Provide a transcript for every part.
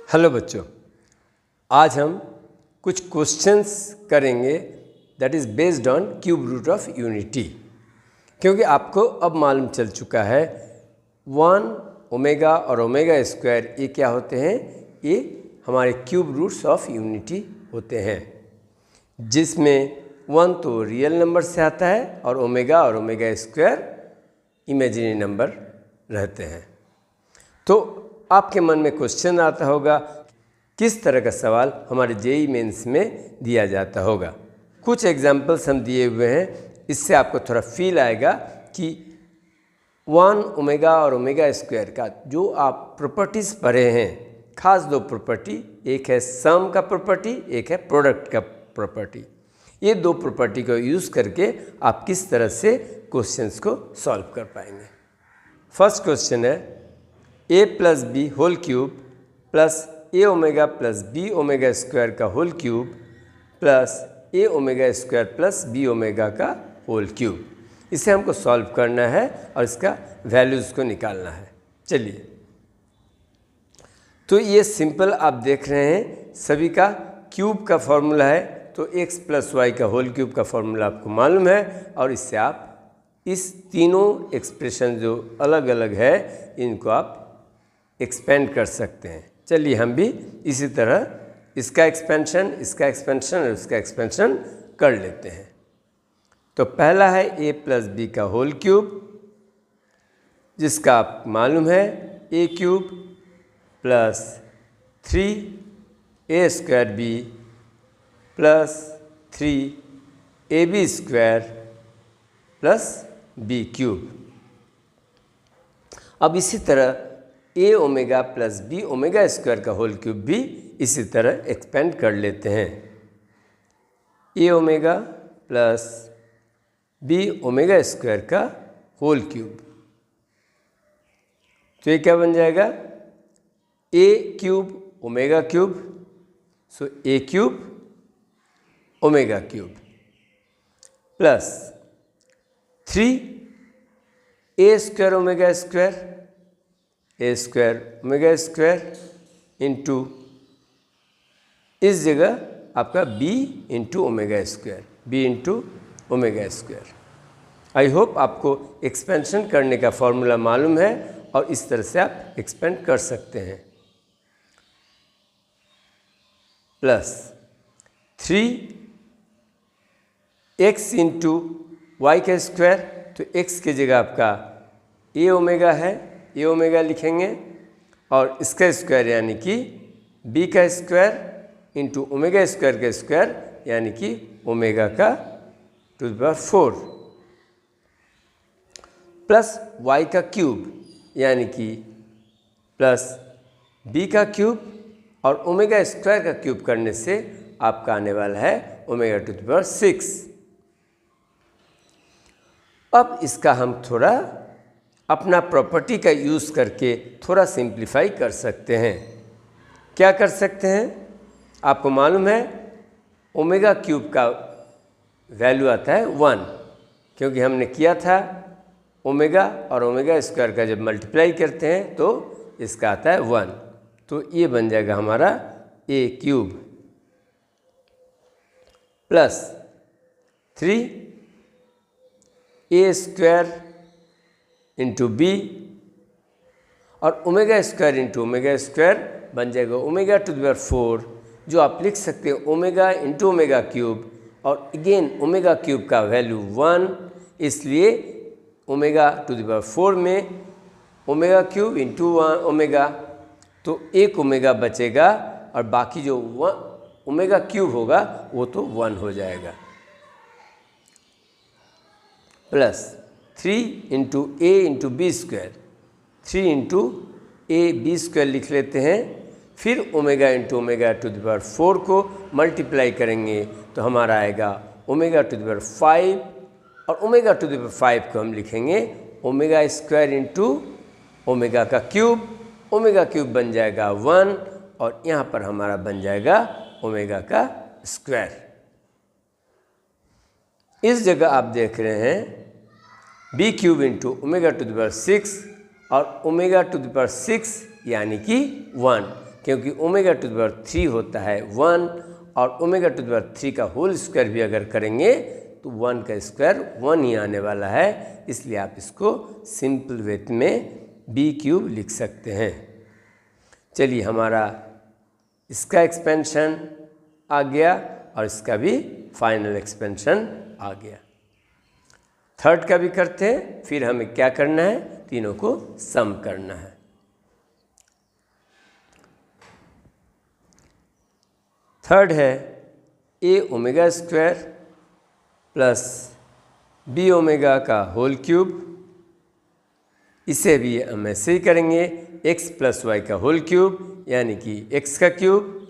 Hello बच्चों, आज हम कुछ क्वेश्चंस करेंगे that is based on cube root of unity. क्योंकि आपको अब मालूम चल चुका है 1 ओमेगा और ओमेगा स्क्वायर ये क्या होते हैं, ये हमारे क्यूब रूट्स ऑफ यूनिटी होते हैं, जिसमें 1 तो रियल नंबर से आता है और ओमेगा स्क्वायर इमेजिनरी नंबर रहते हैं। तो आपके मन में क्वेश्चन आता होगा किस तरह का सवाल हमारे जेईई मेंस में दिया जाता होगा। कुछ एग्जाम्पल्स हम दिए हुए हैं, इससे आपको थोड़ा फील आएगा कि 1 ओमेगा और ओमेगा स्क्वायर का जो आप प्रॉपर्टीज़ पढ़े हैं, खास दो प्रॉपर्टी, एक है सम का प्रॉपर्टी, एक है प्रोडक्ट का प्रॉपर्टी। ये दो प्रॉपर्टी को यूज़ करके आप किस तरह से क्वेश्चंस को सॉल्व कर पाएंगे। फर्स्ट क्वेश्चन है a plus B whole cube plus A omega plus B omega square का whole cube plus A omega square plus B omega का होल क्यूब। इसे हमको सॉल्व करना है और इसका वैल्यूज़ को निकालना है। चलिए, तो ये सिंपल आप देख रहे हैं, सभी का क्यूब का फॉर्मूला है, तो x प्लस वाई का होल क्यूब का फॉर्मूला आपको मालूम है और इससे आप इस तीनों एक्सप्रेशन जो अलग अलग है इनको आप एक्सपेंड कर सकते हैं। चलिए, हम भी इसी तरह इसका एक्सपेंशन और इसका एक्सपेंशन कर लेते हैं। तो पहला है a प्लस बी का होल क्यूब, जिसका आप मालूम है a cube plus 3a square बी plus 3ab square plus b cube. अब इसी तरह a omega plus b omega square का होल क्यूब भी इसी तरह एक्सपेंड कर लेते हैं। a omega plus b omega square का होल क्यूब, तो ये क्या बन जाएगा, a cube omega cube, so a cube omega cube plus 3a square omega square, A square omega square into इस जगह आपका b into omega square, b into omega square. I hope आपको expansion करने का फॉर्मूला मालूम है और इस तरह से आप एक्सपेंड कर सकते हैं। प्लस 3x इंटू वाई का स्क्वायर, तो x की जगह आपका a ओमेगा है, ए ओमेगा लिखेंगे और इसका स्क्वायर यानी कि b का स्क्वायर इंटू ओमेगा स्क्वायर का स्क्वायर यानी कि ओमेगा का to the power 4 plus y का क्यूब यानी कि प्लस b का क्यूब और ओमेगा स्क्वायर का क्यूब करने से आपका आने वाला है ओमेगा टू द पावर 6। अब इसका हम थोड़ा अपना प्रॉपर्टी का यूज़ करके थोड़ा सिंप्लीफाई कर सकते हैं। क्या कर सकते हैं, आपको मालूम है ओमेगा क्यूब का वैल्यू आता है 1, क्योंकि हमने किया था ओमेगा और ओमेगा स्क्वायर का जब मल्टीप्लाई करते हैं तो इसका आता है 1, तो ये बन जाएगा हमारा a cube plus 3a square into B और omega square into omega square बन जाएगा ओमेगा टू द पावर 4, जो आप लिख सकते हैं ओमेगा इंटू ओमेगा क्यूब और अगेन ओमेगा क्यूब का वैल्यू 1, इसलिए ओमेगा टू द पावर 4 में ओमेगा क्यूब इंटू ओमेगा, तो एक ओमेगा बचेगा और बाकी जो ओमेगा क्यूब होगा वो तो 1 हो जाएगा। Plus 3 into A into B square, 3 into A B square लिख लेते हैं, फिर omega into omega to the power 4 को मल्टीप्लाई करेंगे तो हमारा आएगा ओमेगा टू द पावर 5 और ओमेगा टू द पावर 5 को हम लिखेंगे ओमेगा स्क्वायर इंटू ओमेगा का क्यूब, ओमेगा क्यूब बन जाएगा 1 और यहाँ पर हमारा बन जाएगा ओमेगा का स्क्वायर। इस जगह आप देख रहे हैं b cube into omega to the power 6 और ओमेगा टू द पावर 6 यानी कि 1, क्योंकि ओमेगा टू द पावर 3 होता है 1 और ओमेगा टू द पावर 3 का होल स्क्वायर भी अगर करेंगे तो 1 का स्क्वायर 1 ही आने वाला है, इसलिए आप इसको सिंपल वे में b³ लिख सकते हैं। चलिए हमारा इसका एक्सपेंशन आ गया और इसका भी फाइनल एक्सपेंशन आ गया। थर्ड का भी करते हैं, फिर हमें क्या करना है, तीनों को सम करना है। थर्ड है a omega square plus b omega का होल क्यूब, इसे भी हम ऐसे ही करेंगे x प्लस वाई का होल क्यूब यानी कि x का क्यूब,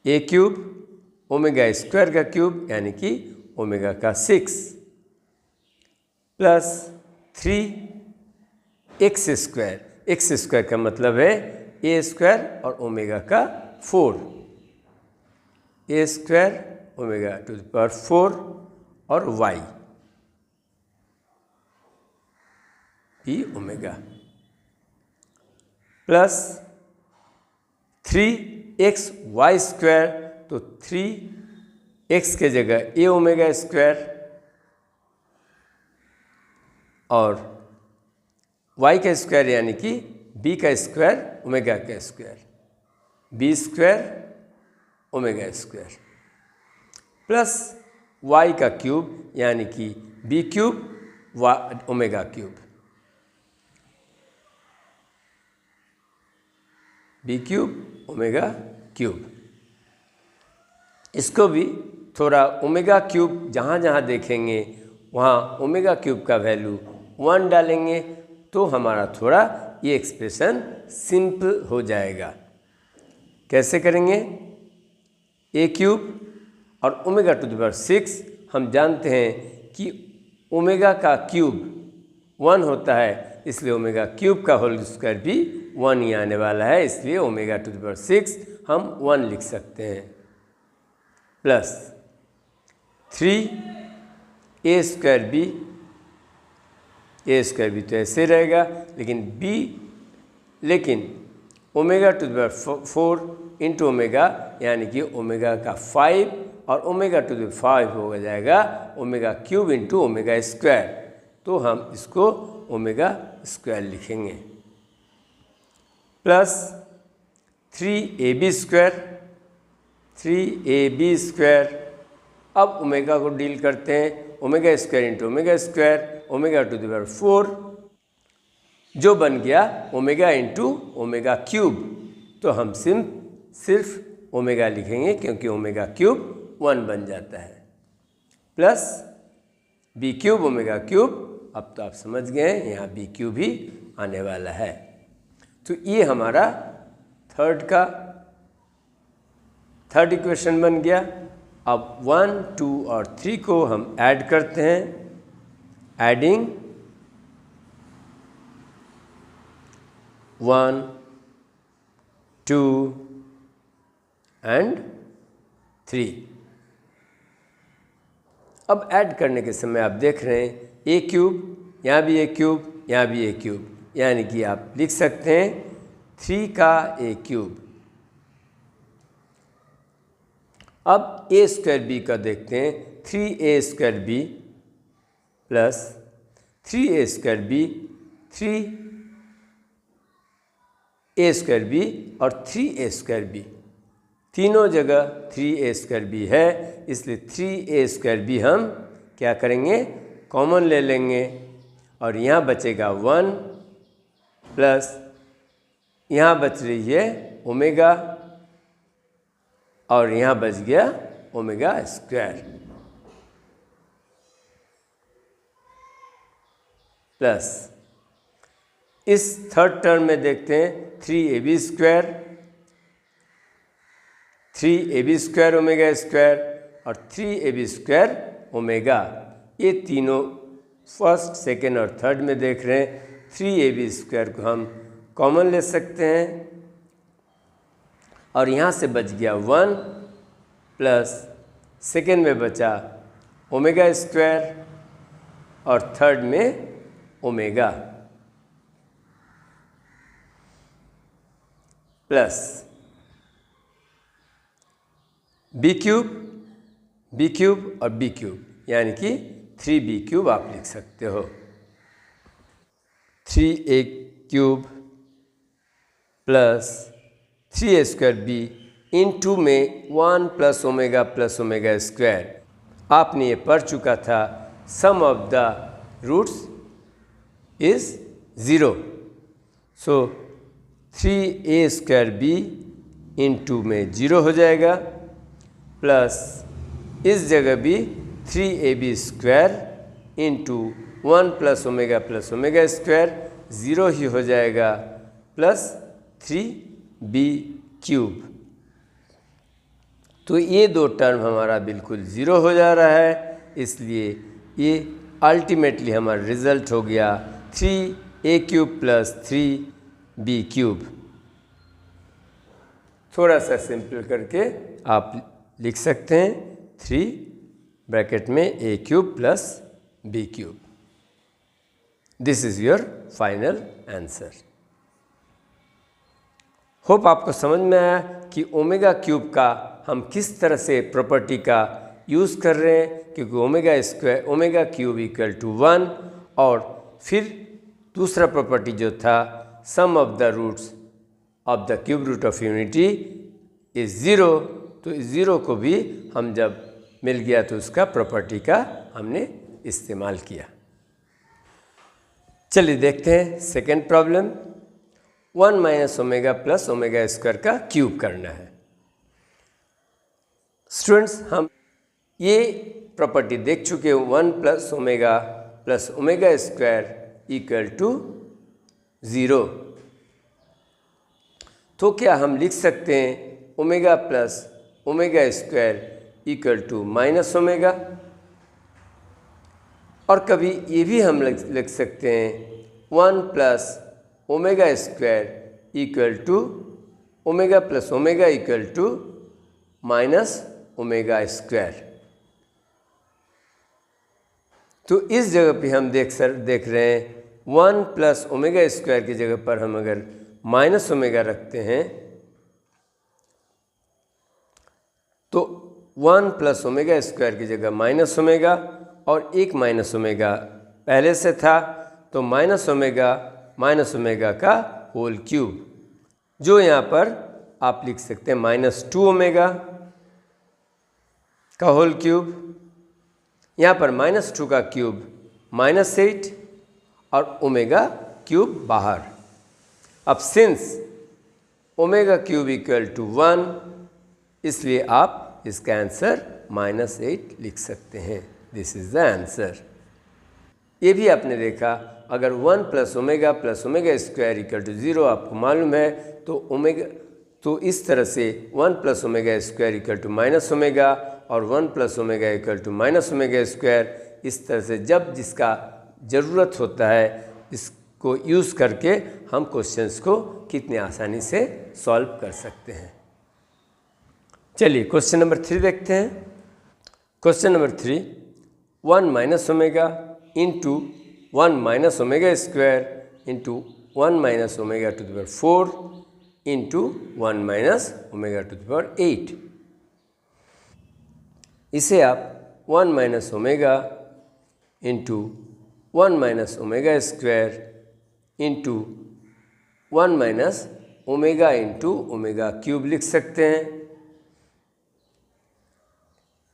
a³ ओमेगा स्क्वायर का क्यूब यानी कि ओमेगा का 6 plus 3x square, x square का मतलब है a स्क्वायर और ओमेगा का 4, a square omega to the power 4 और y b omega plus 3xy square, तो 3x के जगह a ओमेगा स्क्वायर और y का स्क्वायर यानी कि b का स्क्वायर ओमेगा का square, b square omega square plus y का क्यूब यानी कि b³ omega cube, b³ omega cube. इसको भी थोड़ा ओमेगा क्यूब जहाँ जहाँ देखेंगे वहाँ ओमेगा क्यूब का वैल्यू 1 डालेंगे तो हमारा थोड़ा ये एक्सप्रेशन सिंपल हो जाएगा। कैसे करेंगे, a³ और ओमेगा टू द पावर 6 हम जानते हैं कि ओमेगा का क्यूब 1 होता है, इसलिए ओमेगा क्यूब का होल स्क्वायर भी 1 ही आने वाला है, इसलिए ओमेगा टू द पावर 6 हम 1 लिख सकते हैं plus 3a square b, a square भी तो ऐसे रहेगा लेकिन omega to the power 4 into omega यानी कि ओमेगा का 5 और ओमेगा टू द 5 हो जाएगा omega cube into omega square, तो हम इसको ओमेगा स्क्वायर लिखेंगे प्लस 3ab स्क्वायर। अब ओमेगा को डील करते हैं, omega square into omega square, omega to the power 4 जो बन गया ओमेगा इंटू ओमेगा क्यूब, तो हम सिर्फ ओमेगा लिखेंगे क्योंकि ओमेगा क्यूब 1 बन जाता है प्लस b³ ओमेगा क्यूब। अब तो आप समझ गए यहाँ b³ भी आने वाला है। तो ये हमारा थर्ड इक्वेशन बन गया। अब 1, 2 और 3 को हम ऐड करते हैं, एडिंग 1, 2 एंड 3। अब ऐड करने के समय आप देख रहे हैं a³, यहाँ भी a³, यहाँ भी a³, यानी कि आप लिख सकते हैं 3 का a³। अब a स्क्वायर b का देखते हैं, 3a square b plus 3a square b, 3a square b और 3a स्क्वायर b, तीनों जगह 3a स्क्वायर b है, इसलिए 3a स्क्वायर b हम क्या करेंगे, कॉमन ले लेंगे और यहाँ बचेगा 1 प्लस यहाँ बच रही है ओमेगा और यहाँ बच गया ओमेगा स्क्वायर प्लस इस थर्ड टर्म में देखते हैं 3ab स्क्वायर ओमेगा स्क्वायर और 3ab स्क्वायर ओमेगा, ये तीनों फर्स्ट, सेकेंड और थर्ड में देख रहे हैं। 3ab स्क्वायर को हम कॉमन ले सकते हैं और यहाँ से बच गया 1 प्लस सेकेंड में बचा ओमेगा स्क्वायर और थर्ड में ओमेगा। प्लस बी क्यूब और बी क्यूब, यानी कि 3b क्यूब आप लिख सकते हो। 3a cube plus 3a square B into में 1 प्लस ओमेगा स्क्वायर। आपने ये पढ़ चुका था, sum of the roots is 0। So 3a square B into में 0 हो जाएगा, प्लस इस जगह भी 3ab square into 1 plus omega square 0 ही हो जाएगा, प्लस 3b क्यूब। तो ये दो टर्म हमारा बिल्कुल 0 हो जा रहा है, इसलिए ये अल्टीमेटली हमारा रिजल्ट हो गया 3a cube plus 3b cube. थोड़ा सा सिंपल करके आप लिख सकते हैं 3 ब्रैकेट में a cube plus b cube. This is your final answer. Hope आपको समझ में आया कि ओमेगा क्यूब का हम किस तरह से प्रॉपर्टी का यूज़ कर रहे हैं, क्योंकि ओमेगा क्यूब इक्वल टू 1, और फिर दूसरा प्रॉपर्टी जो था sum of the roots of the cube root of unity is 0। तो इस 0 को भी हम जब मिल गया तो उसका प्रॉपर्टी का हमने इस्तेमाल किया। चलिए देखते हैं second problem. 1 minus omega plus omega square का क्यूब करना है। स्टूडेंट्स, हम ये प्रॉपर्टी देख चुके हैं, 1 plus omega square equal to 0। तो क्या हम लिख सकते हैं omega plus omega square equal to minus omega, और कभी ये भी हम लिख सकते हैं 1 plus omega square equal to omega plus omega equal to minus omega square. तो इस जगह पे हम देख रहे हैं 1 प्लस ओमेगा स्क्वायर की जगह पर हम अगर माइनस ओमेगा रखते हैं तो 1 प्लस ओमेगा स्क्वायर की जगह माइनस ओमेगा, और एक माइनस ओमेगा पहले से था, तो माइनस ओमेगा का होल क्यूब, जो यहाँ पर आप लिख सकते हैं -2 ओमेगा का होल क्यूब। यहाँ पर -2 का क्यूब -8 और ओमेगा क्यूब बाहर। अब since omega cube equal to 1, इसलिए आप इसका आंसर -8 लिख सकते हैं। This is the answer. ये भी आपने देखा, अगर 1 plus omega square equal to 0 आपको मालूम है, तो इस तरह से 1 plus omega square equal to minus omega और 1 plus omega equal to minus omega square, इस तरह से जब जिसका ज़रूरत होता है इसको यूज़ करके हम क्वेश्चंस को कितनी आसानी से सॉल्व कर सकते हैं। चलिए क्वेश्चन नंबर 3 देखते हैं। Question number 3, 1 minus omega into 1 minus omega square into 1 minus omega to the power 4 into 1 minus omega to the power 8। इसे आप 1 minus omega into 1 minus omega square into 1 minus omega into omega cube लिख सकते हैं,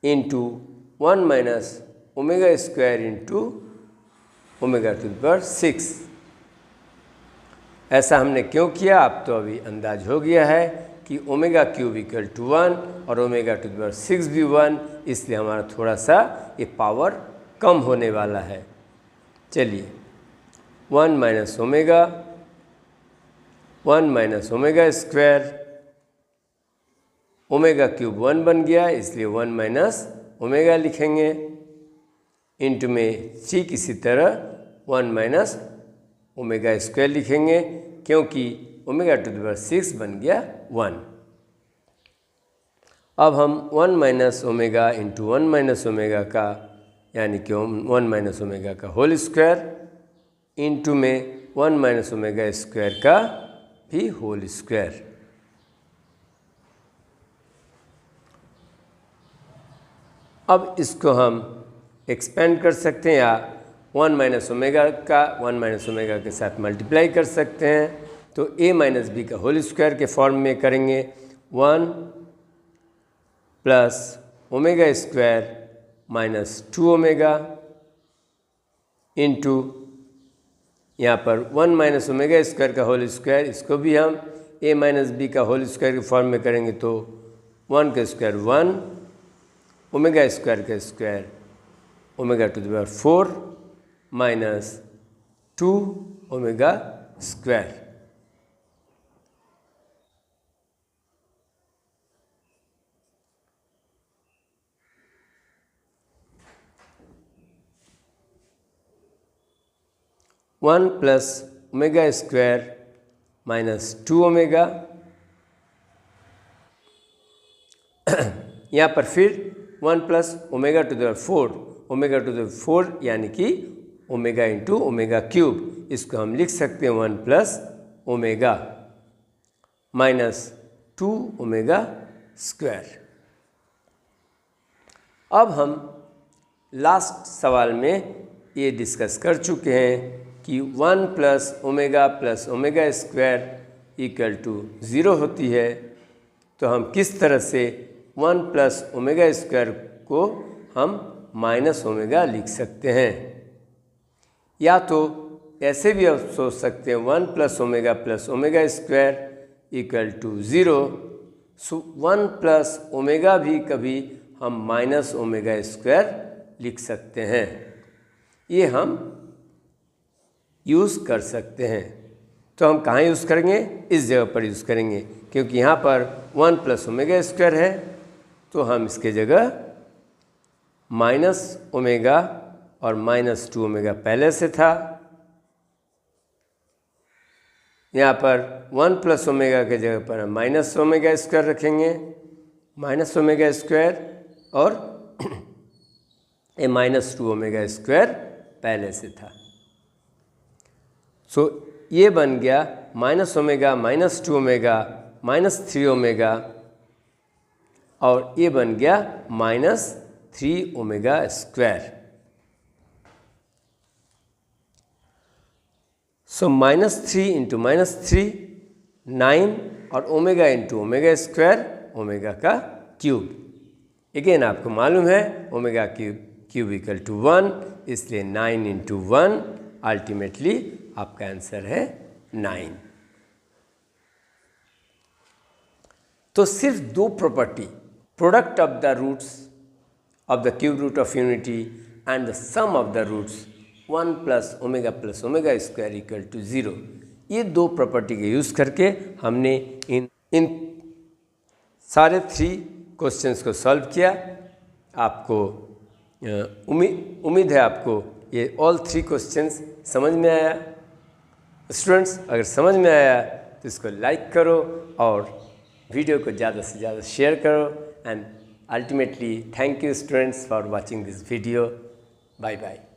into 1 minus omega square into omega to the power 6। ऐसा हमने क्यों किया, आप तो अभी अंदाज हो गया है कि ओमेगा क्यूब इक्वल टू 1 और ओमेगा टू द पावर 6 भी 1, इसलिए हमारा थोड़ा सा ये पावर कम होने वाला है। चलिए 1 minus omega square, omega cube 1 बन गया, इसलिए 1 माइनस ओमेगा लिखेंगे, इंटू में ठीक इसी तरह 1 माइनस ओमेगा स्क्वायर लिखेंगे, क्योंकि ओमेगा टू द पावर 6 बन गया 1। अब हम 1 minus omega into 1 minus omega का, यानी कि 1 माइनस ओमेगा का होल स्क्वायर इंटू में 1 माइनस ओमेगा स्क्वायर का भी होल स्क्वायर, अब इसको हम एक्सपेंड कर सकते हैं या 1 माइनस ओमेगा का 1 माइनस ओमेगा के साथ मल्टीप्लाई कर सकते हैं। तो a माइनस बी का होल स्क्वायर के फॉर्म में करेंगे 1 plus omega square minus 2 omega into यहाँ पर 1 माइनस ओमेगा स्क्वायर का होल स्क्वायर, इसको भी हम a माइनस बी का होल स्क्वायर के फॉर्म में करेंगे तो 1 का स्क्वायर 1, ओमेगा स्क्वायर का square omega to the power 4 minus 2 omega square. One plus omega square minus 2 omega, यहाँ पर फिर 1 plus omega to the power 4, omega to the power 4 यानी कि ओमेगा इंटू ओमेगा क्यूब, इसको हम लिख सकते हैं 1 plus omega minus 2 omega square. अब हम लास्ट सवाल में ये डिस्कस कर चुके हैं कि 1 plus omega square equal to 0 होती है। तो हम किस तरह से 1 प्लस ओमेगा स्क्वायर को हम माइनस ओमेगा लिख सकते हैं, या तो ऐसे भी आप सोच सकते हैं 1 plus omega square equal to 0। So 1 plus omega भी कभी हम माइनस ओमेगा स्क्वायर लिख सकते हैं। ये हम यूज़ कर सकते हैं। तो हम कहाँ यूज़ करेंगे? इस जगह पर यूज़ करेंगे, क्योंकि यहाँ पर 1 प्लस ओमेगा स्क्वायर है तो हम इसके जगह माइनस ओमेगा और माइनस 2 ओमेगा पहले से था। यहाँ पर 1 प्लस ओमेगा के जगह पर हम माइनस ओमेगा स्क्वायर रखेंगे, माइनस ओमेगा स्क्वायर, और ये माइनस 2 ओमेगा स्क्वायर पहले से था। सो ये बन गया minus omega minus 2 omega minus 3 omega, और ये बन गया minus 3 omega square. So minus 3 into minus 3 9, और omega into omega square omega का क्यूब। अगेन आपको मालूम है ओमेगा क्यूब इक्वल टू 1, इसलिए 9 इंटू 1 अल्टीमेटली आपका आंसर है 9। तो सिर्फ दो property, product of the roots of the cube root of unity and the sum of the roots 1 plus omega square equal to 0, ये दो प्रॉपर्टी के यूज़ करके हमने इन सारे 3 क्वेश्चंस को सॉल्व किया। आपको उम्मीद है आपको ये ऑल 3 क्वेश्चंस समझ में आया। स्टूडेंट्स, अगर समझ में आया तो इसको लाइक करो और वीडियो को ज़्यादा से ज़्यादा शेयर करो। And ultimately thank you students for watching this video. Bye bye.